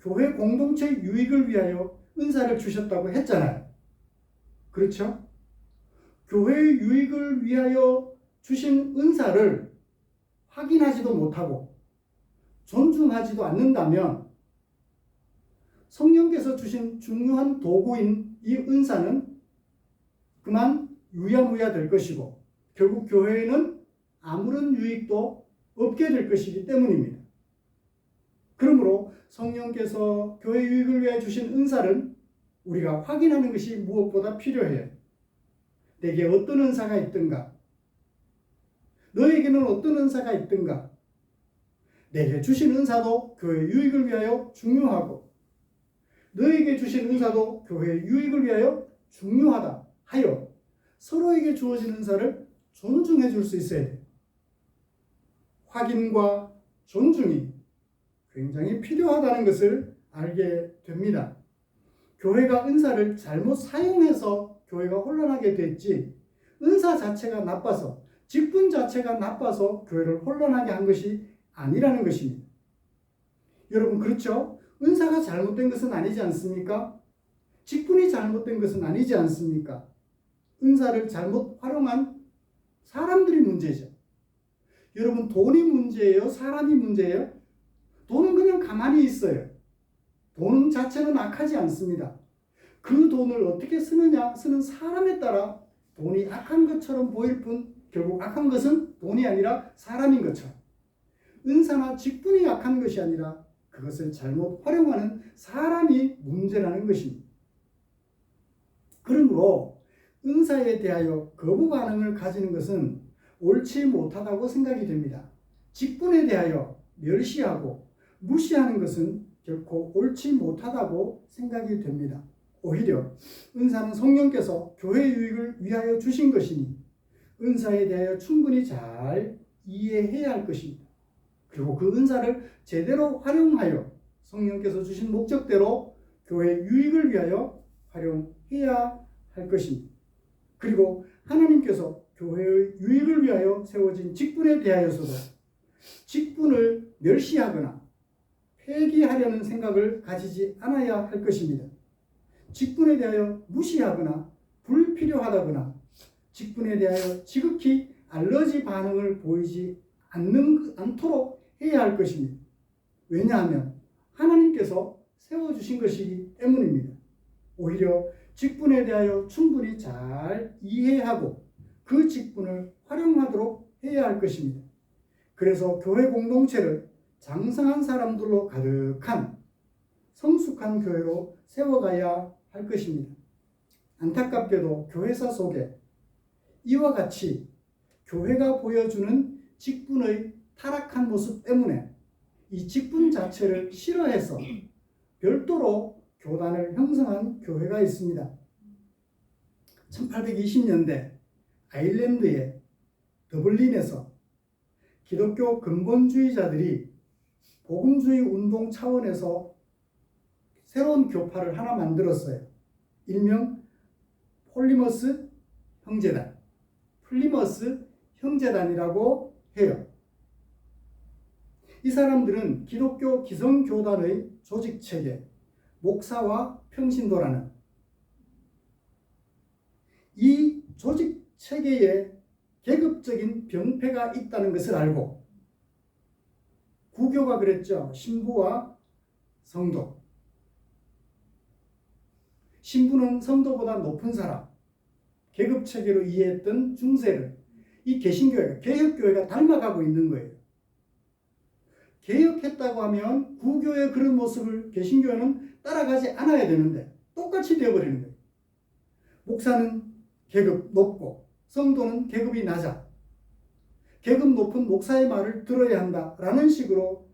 교회 공동체 유익을 위하여 은사를 주셨다고 했잖아요. 그렇죠? 교회의 유익을 위하여 주신 은사를 확인하지도 못하고 존중하지도 않는다면 성령께서 주신 중요한 도구인 이 은사는 그만 유야무야 될 것이고 결국 교회에는 아무런 유익도 없게 될 것이기 때문입니다. 그러므로 성령께서 교회 유익을 위해 주신 은사를 우리가 확인하는 것이 무엇보다 필요해요. 내게 어떤 은사가 있든가, 너에게는 어떤 은사가 있든가, 내게 주신 은사도 교회 유익을 위하여 중요하고 너에게 주신 은사도 교회 유익을 위하여 중요하다 하여 서로에게 주어진 은사를 존중해 줄 수 있어야 돼요. 확인과 존중이 굉장히 필요하다는 것을 알게 됩니다. 교회가 은사를 잘못 사용해서 교회가 혼란하게 됐지 은사 자체가 나빠서 직분 자체가 나빠서 교회를 혼란하게 한 것이 아니라는 것입니다. 여러분 그렇죠? 은사가 잘못된 것은 아니지 않습니까? 직분이 잘못된 것은 아니지 않습니까? 은사를 잘못 활용한 사람들이 문제죠. 여러분 돈이 문제예요? 사람이 문제예요? 돈은 그냥 가만히 있어요. 돈 자체는 악하지 않습니다. 그 돈을 어떻게 쓰느냐, 쓰는 사람에 따라 돈이 악한 것처럼 보일 뿐 결국 악한 것은 돈이 아니라 사람인 것처럼 은사나 직분이 악한 것이 아니라 그것을 잘못 활용하는 사람이 문제라는 것입니다. 그러므로 은사에 대하여 거부 반응을 가지는 것은 옳지 못하다고 생각이 됩니다. 직분에 대하여 멸시하고 무시하는 것은 결코 옳지 못하다고 생각이 됩니다. 오히려 은사는 성령께서 교회 유익을 위하여 주신 것이니 은사에 대하여 충분히 잘 이해해야 할 것입니다. 그리고 그 은사를 제대로 활용하여 성령께서 주신 목적대로 교회 유익을 위하여 활용해야 할 것입니다. 그리고 하나님께서 교회의 유익을 위하여 세워진 직분에 대하여서도 직분을 멸시하거나 폐기하려는 생각을 가지지 않아야 할 것입니다. 직분에 대하여 무시하거나 불필요하다거나 직분에 대하여 지극히 알러지 반응을 보이지 않도록 해야 할 것입니다. 왜냐하면 하나님께서 세워주신 것이기 때문입니다. 오히려 직분에 대하여 충분히 잘 이해하고 그 직분을 활용하도록 해야 할 것입니다. 그래서 교회 공동체를 장성한 사람들로 가득한 성숙한 교회로 세워가야 할 것입니다. 안타깝게도 교회사 속에 이와 같이 교회가 보여주는 직분의 타락한 모습 때문에 이 직분 자체를 싫어해서 별도로 교단을 형성한 교회가 있습니다. 1820년대 아일랜드의 더블린에서 기독교 근본주의자들이 복음주의 운동 차원에서 새로운 교파를 하나 만들었어요. 일명 플리머스 형제단이라고 해요. 이 사람들은 기독교 기성교단의 조직체계, 목사와 평신도라는 이 조직체계에 계급적인 병폐가 있다는 것을 알고 구교가 그랬죠. 신부와 성도. 신부는 성도보다 높은 사람, 계급체계로 이해했던 중세를 이 개신교회가, 개혁교회가 닮아가고 있는 거예요. 개혁했다고 하면 구교의 그런 모습을 개신교회는 따라가지 않아야 되는데 똑같이 되어버리는 거예요. 목사는 계급 높고 성도는 계급이 낮아. 계급 높은 목사의 말을 들어야 한다라는 식으로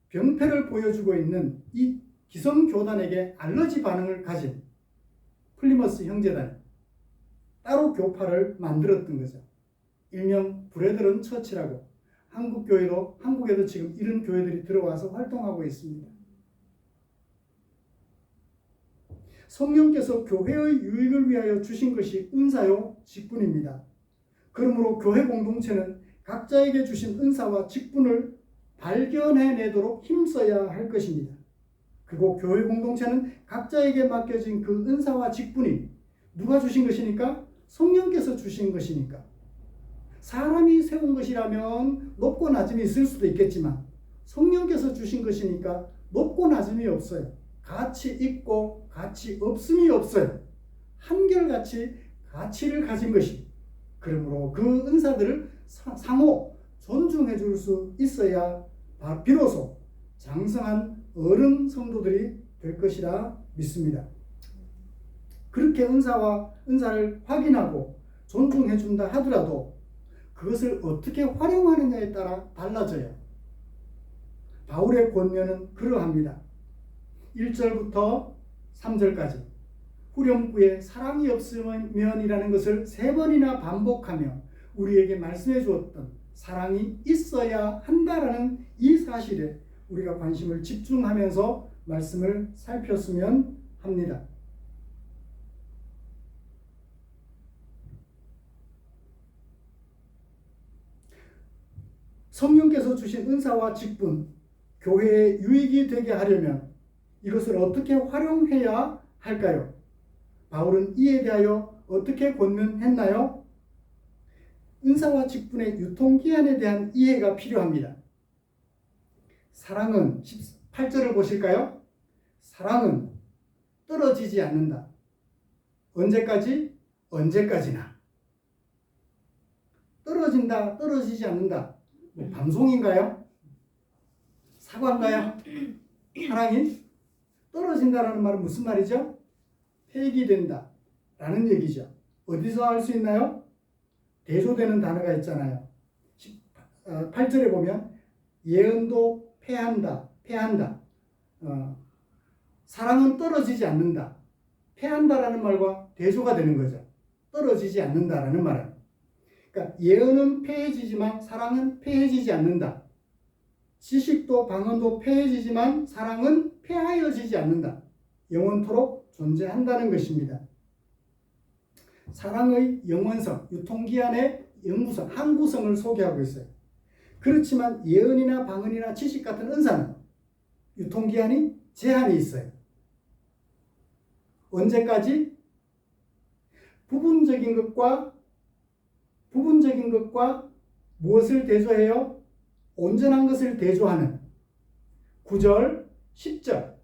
병폐를 보여주고 있는 이 기성교단에게 알러지 반응을 가진 플리머스 형제단 따로 교파를 만들었던 거죠. 일명 브레드런 처치라고 한국에도 지금 이런 교회들이 들어와서 활동하고 있습니다. 성령께서 교회의 유익을 위하여 주신 것이 은사요 직분입니다. 그러므로 교회 공동체는 각자에게 주신 은사와 직분을 발견해내도록 힘써야 할 것입니다. 그리고 교회 공동체는 각자에게 맡겨진 그 은사와 직분이 누가 주신 것이니까? 성령께서 주신 것이니까. 사람이 세운 것이라면 높고 낮음이 있을 수도 있겠지만 성령께서 주신 것이니까 높고 낮음이 없어요. 가치 있고 가치 없음이 없어요. 한결같이 가치를 가진 것이. 그러므로 그 은사들을 상호 존중해 줄 수 있어야 비로소 장성한 어른 성도들이 될 것이라 믿습니다. 그렇게 은사를 확인하고 존중해 준다 하더라도 그것을 어떻게 활용하느냐에 따라 달라져요. 바울의 권면은 그러합니다. 1절부터 3절까지 후렴구에 사랑이 없으면이라는 것을 3번이나 반복하며 우리에게 말씀해 주었던 사랑이 있어야 한다라는 이 사실에 우리가 관심을 집중하면서 말씀을 살폈으면 합니다. 성령께서 주신 은사와 직분, 교회에 유익이 되게 하려면 이것을 어떻게 활용해야 할까요? 바울은 이에 대하여 어떻게 권면했나요? 은사와 직분의 유통기한에 대한 이해가 필요합니다. 사랑은 18절을 보실까요? 사랑은 떨어지지 않는다. 언제까지? 언제까지나. 떨어진다, 떨어지지 않는다. 방송인가요? 사과인가요? 사랑이 떨어진다라는 말은 무슨 말이죠? 폐기된다 라는 얘기죠. 어디서 할 수 있나요? 대조되는 단어가 있잖아요. 8절에 보면 예언도 패한다. 사랑은 떨어지지 않는다. 패한다라는 말과 대조가 되는 거죠. 떨어지지 않는다라는 말은. 그러니까 예언은 패해지지만 사랑은 패해지지 않는다. 지식도 방언도 패해지지만 사랑은 패하여지지 않는다. 영원토록 존재한다는 것입니다. 사랑의 영원성, 유통기한의 영구성, 항구성을 소개하고 있어요. 그렇지만 예언이나 방언이나 지식 같은 은사는 유통기한이 제한이 있어요. 언제까지? 부분적인 것과 무엇을 대조해요? 온전한 것을 대조하는 9절, 10절.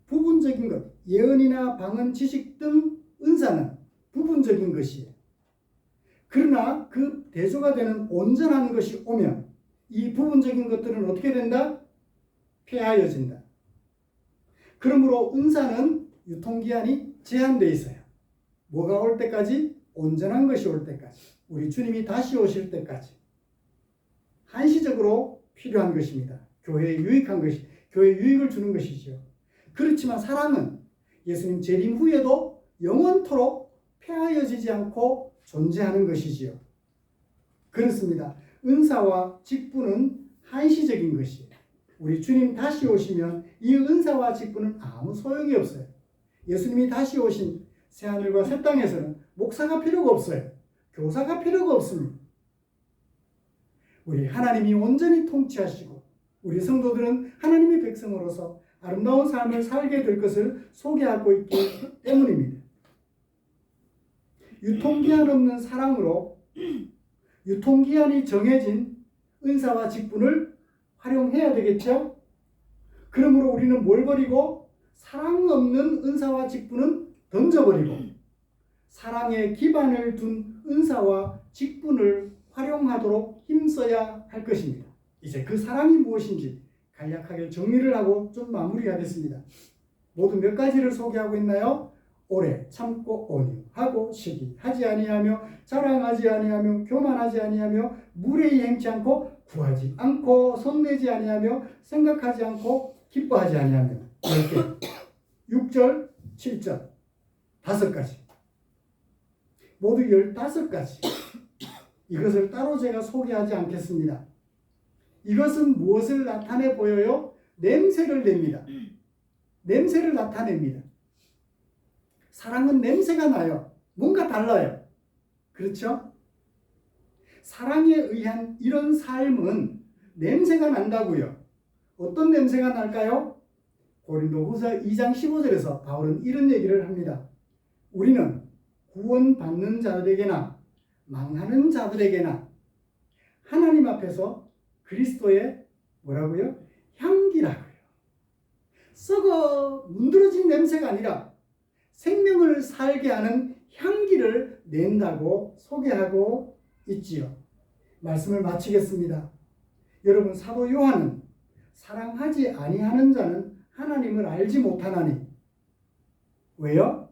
부분적인 것, 예언이나 방언, 지식 등 은사는 부분적인 것이에요. 그러나 그 대조가 되는 온전한 것이 오면 이 부분적인 것들은 어떻게 된다? 폐하여진다. 그러므로 은사는 유통기한이 제한되어 있어요. 뭐가 올 때까지? 온전한 것이 올 때까지. 우리 주님이 다시 오실 때까지. 한시적으로 필요한 것입니다. 교회에 유익한 것이, 교회에 유익을 주는 것이죠. 그렇지만 사랑은 예수님 재림 후에도 영원토록 폐하여지지 않고 존재하는 것이지요. 그렇습니다. 은사와 직분은 한시적인 것이에요. 우리 주님 다시 오시면 이 은사와 직분은 아무 소용이 없어요. 예수님이 다시 오신 새하늘과 새 땅에서는 목사가 필요가 없어요. 교사가 필요가 없습니다. 우리 하나님이 온전히 통치하시고 우리 성도들은 하나님의 백성으로서 아름다운 삶을 살게 될 것을 소개하고 있기 때문입니다. 유통기한 없는 사랑으로 유통기한이 정해진 은사와 직분을 활용해야 되겠죠? 그러므로 우리는 뭘 버리고 사랑 없는 은사와 직분은 던져버리고 사랑에 기반을 둔 은사와 직분을 활용하도록 힘써야 할 것입니다. 이제 그 사랑이 무엇인지 간략하게 정리를 하고 좀 마무리하겠습니다. 모두 몇 가지를 소개하고 있나요? 오래 참고 온유하고 시기하지 아니하며 자랑하지 아니하며 교만하지 아니하며 무례히 행치 않고 구하지 않고 손내지 아니하며 생각하지 않고 기뻐하지 아니하며 10개 6절 7절 5가지 모두 15가지 이것을 따로 제가 소개하지 않겠습니다. 이것은 무엇을 나타내 보여요? 냄새를 냅니다. 냄새를 나타냅니다. 사랑은 냄새가 나요. 뭔가 달라요. 그렇죠? 사랑에 의한 이런 삶은 냄새가 난다고요. 어떤 냄새가 날까요? 고린도후서 2장 15절에서 바울은 이런 얘기를 합니다. 우리는 구원받는 자들에게나 망하는 자들에게나 하나님 앞에서 그리스도의 뭐라고요? 향기라고요. 썩어 문드러진 냄새가 아니라 생명을 살게 하는 향기를 낸다고 소개하고 있지요. 말씀을 마치겠습니다. 여러분, 사도 요한은 사랑하지 아니하는 자는 하나님을 알지 못하나니, 왜요?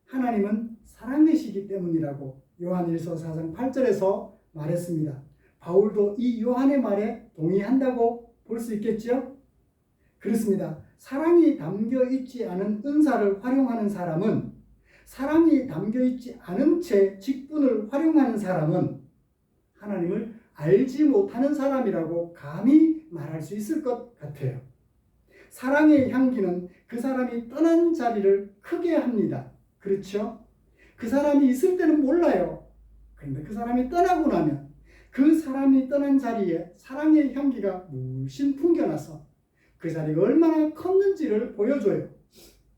하나님은 사랑이시기 때문이라고 요한일서 4장 8절에서 말했습니다. 바울도 이 요한의 말에 동의한다고 볼 수 있겠죠? 그렇습니다. 사랑이 담겨 있지 않은 은사를 활용하는 사람은, 사랑이 담겨 있지 않은 채 직분을 활용하는 사람은 하나님을 알지 못하는 사람이라고 감히 말할 수 있을 것 같아요. 사랑의 향기는 그 사람이 떠난 자리를 크게 합니다. 그렇죠? 그 사람이 있을 때는 몰라요. 그런데 그 사람이 떠나고 나면 그 사람이 떠난 자리에 사랑의 향기가 물씬 풍겨나서 그 자리가 얼마나 컸는지를 보여줘요.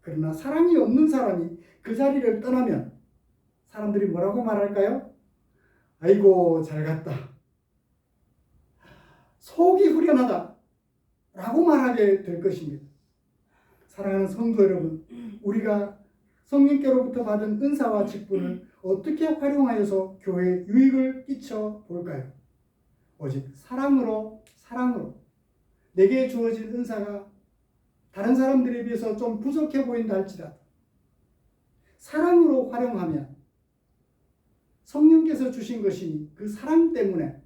그러나 사랑이 없는 사람이 그 자리를 떠나면 사람들이 뭐라고 말할까요? 아이고 잘 갔다, 속이 후련하다 라고 말하게 될 것입니다. 사랑하는 성도 여러분, 우리가 성령께로부터 받은 은사와 직분을 어떻게 활용하여서 교회에 유익을 끼쳐 볼까요? 오직 사랑으로 내게 주어진 은사가 다른 사람들에 비해서 좀 부족해 보인다 할지라도 사랑으로 활용하면 성령께서 주신 것이니 그 사랑 때문에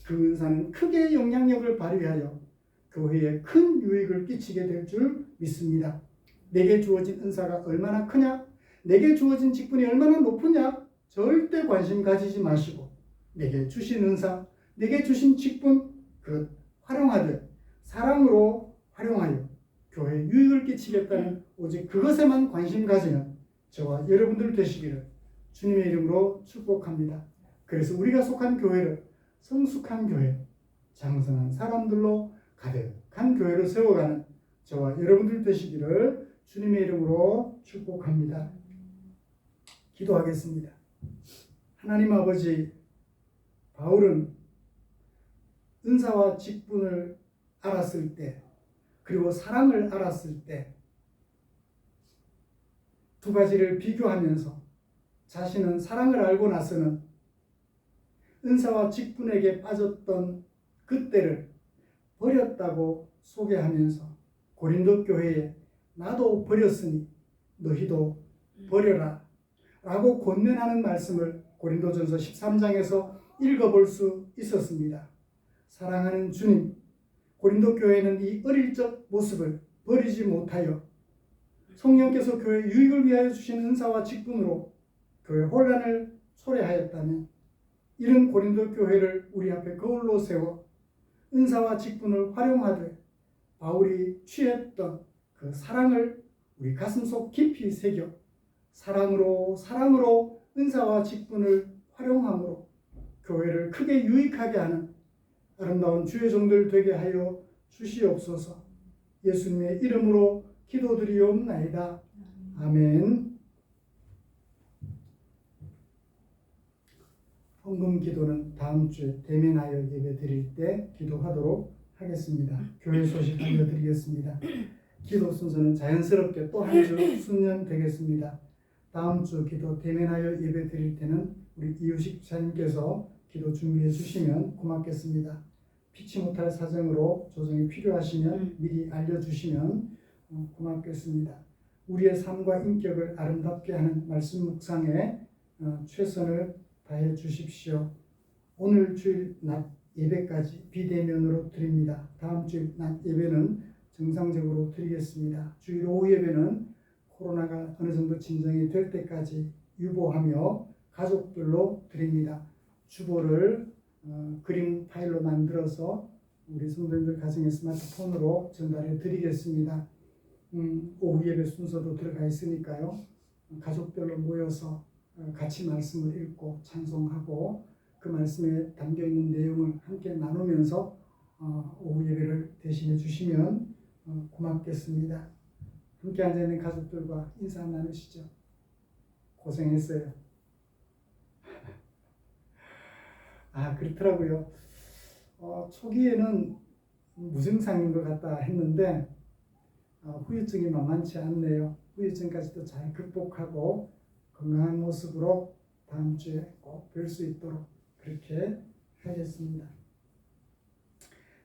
그 은사는 크게 영향력을 발휘하여 교회에 큰 유익을 끼치게 될 줄 믿습니다. 내게 주어진 은사가 얼마나 크냐, 내게 주어진 직분이 얼마나 높으냐 절대 관심 가지지 마시고 내게 주신 은사, 내게 주신 직분 그 활용하되 사랑으로 활용하여 교회에 유익을 끼치겠다는 오직 그것에만 관심 가지는 저와 여러분들 되시기를 주님의 이름으로 축복합니다. 그래서 우리가 속한 교회를 성숙한 교회, 장성한 사람들로 가득한 교회로 세워가는 저와 여러분들 되시기를 주님의 이름으로 축복합니다. 기도하겠습니다. 하나님 아버지, 바울은 은사와 직분을 알았을 때, 그리고 사랑을 알았을 때 두 가지를 비교하면서 자신은 사랑을 알고 나서는 은사와 직분에게 빠졌던 그때를 버렸다고 소개하면서 고린도 교회에 나도 버렸으니 너희도 버려라 라고 권면하는 말씀을 고린도전서 13장에서 읽어볼 수 있었습니다. 사랑하는 주님, 고린도 교회는 이 어릴 적 모습을 버리지 못하여 성령께서 교회 유익을 위하여 주신 은사와 직분으로 교회 혼란을 초래하였다면 이런 고린도 교회를 우리 앞에 거울로 세워 은사와 직분을 활용하되 바울이 취했던 그 사랑을 우리 가슴속 깊이 새겨 사랑으로 은사와 직분을 활용함으로 교회를 크게 유익하게 하는 아름다운 주의 종들 되게 하여 주시옵소서. 예수님의 이름으로 기도드리옵나이다. 아멘. 헌금 기도는 다음 주에 대면하여 예배 드릴 때 기도하도록 하겠습니다. 교회 소식 알려드리겠습니다. 기도 순서는 자연스럽게 또 한 주 순년되겠습니다. 다음 주 기도 대면하여 예배 드릴 때는 우리 이유식 사님께서 기도 준비해 주시면 고맙겠습니다. 피치 못할 사정으로 조정이 필요하시면 미리 알려주시면 고맙겠습니다. 우리의 삶과 인격을 아름답게 하는 말씀 묵상에 최선을 다해 주십시오. 오늘 주일 낮 예배까지 비대면으로 드립니다. 다음 주일 낮 예배는 정상적으로 드리겠습니다. 주일 오후 예배는 코로나가 어느 정도 진정이 될 때까지 유보하며 가족들로 드립니다. 주보를 그림 파일로 만들어서 우리 성도님들 가정의 스마트폰으로 전달해 드리겠습니다. 오후 예배 순서도 들어가 있으니까요. 가족별로 모여서 같이 말씀을 읽고 찬송하고 그 말씀에 담겨있는 내용을 함께 나누면서 오후 예배를 대신해 주시면 고맙겠습니다. 함께 앉아있는 가족들과 인사 나누시죠. 고생했어요. 그렇더라고요. 초기에는 무증상인 것 같다 했는데 후유증이 만만치 않네요. 후유증까지도 잘 극복하고 건강한 모습으로 다음 주에 꼭 뵐 수 있도록 그렇게 하겠습니다.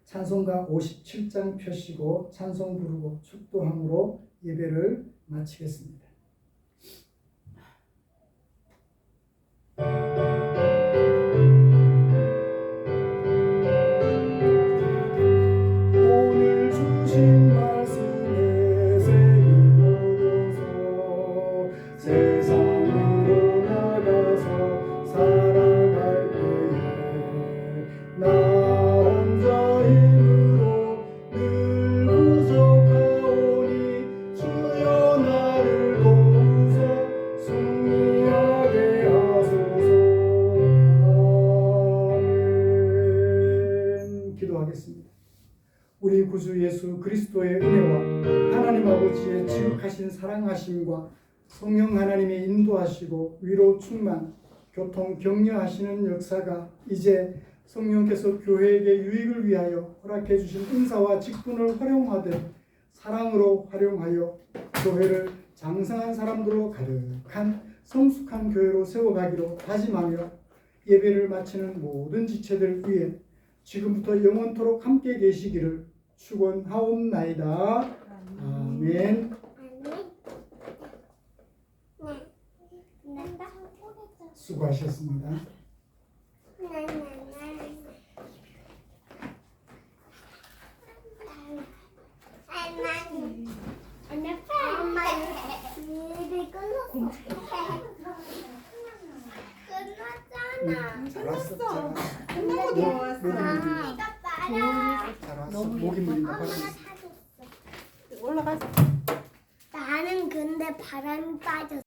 찬송가 57장 펴시고 찬송 부르고 축도함으로 예배를 마치겠습니다. 오늘 주신 말씀에 새기모여서 세상으로 나가서 살아갈 때에 나 혼자 힘으로 늘 부족하오니 주여 나를 도우소 승리하게 하소서. 아멘. 기도하겠습니다. 우리 구주 예수 그리스도의 은혜와 하나님 아버지의 지극하신 사랑하심과 성령 하나님의 인도하시고 위로 충만, 교통 격려하시는 역사가 이제 성령께서 교회에게 유익을 위하여 허락해 주신 은사와 직분을 활용하되 사랑으로 활용하여 교회를 장성한 사람들로 가득한 성숙한 교회로 세워가기로 다짐하며 예배를 마치는 모든 지체들 위해 지금부터 영원토록 함께 계시기를 축원하옵나이다. 아멘. 수고하셨습니다. 엄마 일이 끝났어. 끝났잖아. 잘 왔었잖아. 끝나고 들어왔어. 이거 빨아. 잘 왔어. 목이 물린다. 엄마가 사줬어. 올라가서 나는 근데 바람이 빠졌어.